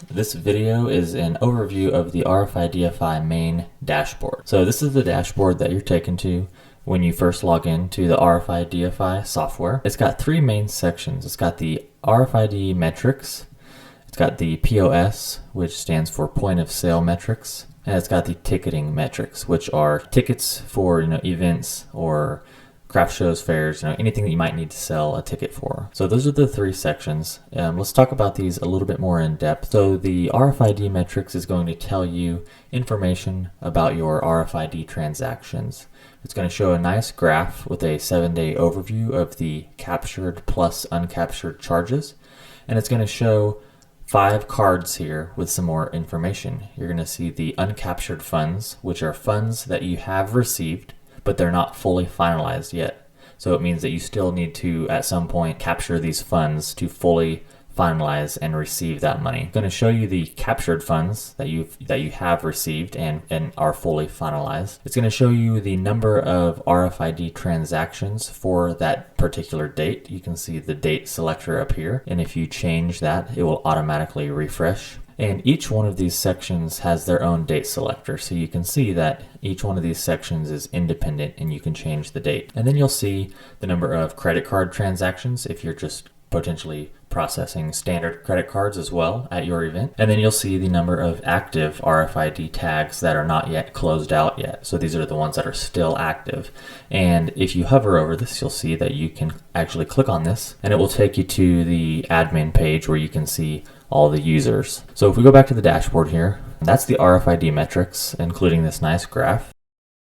This video is an overview of the RFIDify main dashboard. So this is the dashboard that you're taken to when you first log in to the RFIDify software. It's got three main sections. It's got the RFID Metrics, it's got the POS, which stands for Point of Sale Metrics, and it's got the Ticketing Metrics, which are tickets for events or craft shows, fairs, anything that you might need to sell a ticket for. So those are the three sections. Let's talk about these a little bit more in depth. So the RFID metrics is going to tell you information about your RFID transactions. It's going to show a nice graph with a 7-day overview of the captured plus uncaptured charges. And it's going to show 5 cards here with some more information. You're going to see the uncaptured funds, which are funds that you have received, but they're not fully finalized yet. So it means that you still need to, at some point, capture these funds to fully finalize and receive that money. I'm going to show you the captured funds that you have received and are fully finalized. It's going to show you the number of RFID transactions for that particular date. You can see the date selector up here, and if you change that, it will automatically refresh. And each one of these sections has their own date selector. So you can see that each one of these sections is independent and you can change the date. And then you'll see the number of credit card transactions if you're just potentially processing standard credit cards as well at your event. And then you'll see the number of active RFID tags that are not yet closed out yet. So these are the ones that are still active. And if you hover over this, you'll see that you can actually click on this and it will take you to the admin page where you can see all the users. So if we go back to the dashboard here, that's the RFID metrics, including this nice graph.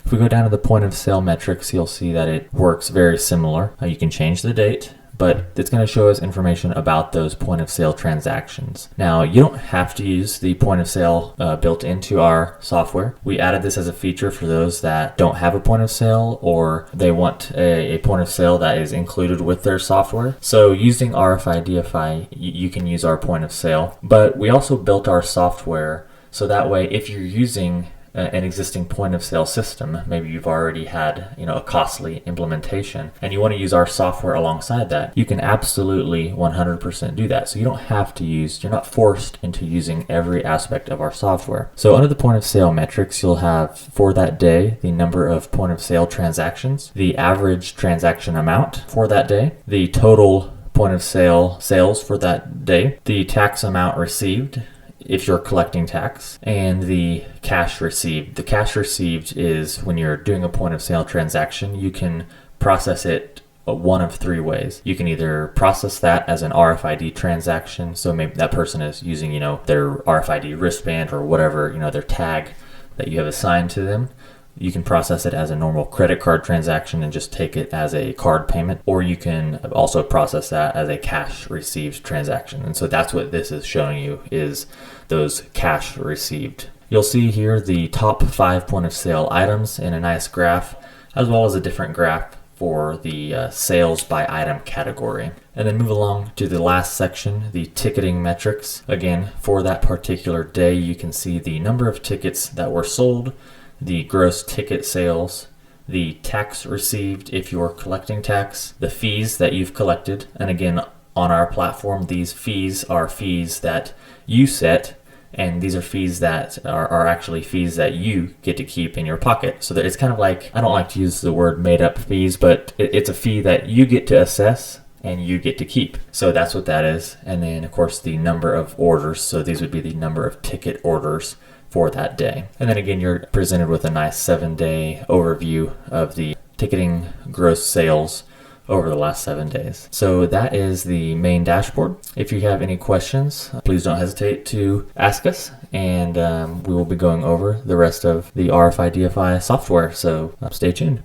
If we go down to the point of sale metrics, you'll see that it works very similar. You can change the date, but it's going to show us information about those point of sale transactions. Now, you don't have to use the point of sale built into our software. We added this as a feature for those that don't have a point of sale or they want a point of sale that is included with their software. So using RFIDify, you can use our point of sale, but we also built our software so that way if you're using an existing point of sale system, maybe you've already had a costly implementation and you want to use our software alongside that, you can absolutely 100% do that. So you don't have to you're not forced into using every aspect of our software. So under the point of sale metrics, you'll have for that day the number of point of sale transactions, the average transaction amount for that day, the total point of sale sales for that day, the tax amount received if you're collecting tax, and the cash received. The cash received is when you're doing a point of sale transaction, you can process it one of 3 ways. You can either process that as an RFID transaction, so maybe that person is using their RFID wristband or whatever, their tag that you have assigned to them. You can process it as a normal credit card transaction and just take it as a card payment, or you can also process that as a cash received transaction. And so that's what this is showing you, is those cash received. You'll see here the top 5 point of sale items in a nice graph, as well as a different graph for the sales by item category. And then move along to the last section, the ticketing metrics. Again, for that particular day, you can see the number of tickets that were sold, the gross ticket sales, the tax received if you're collecting tax, the fees that you've collected. And again, on our platform, these fees are fees that you set, and these are fees that are actually fees that you get to keep in your pocket. So that it's kind of like, I don't like to use the word made up fees, but it's a fee that you get to assess and you get to keep. So that's what that is. And then of course the number of orders. So these would be the number of ticket orders for that day. And then again, you're presented with a nice 7-day overview of the ticketing gross sales over the last 7 days. So that is the main dashboard. If you have any questions, please don't hesitate to ask us, and we will be going over the rest of the RFIDify software. So stay tuned.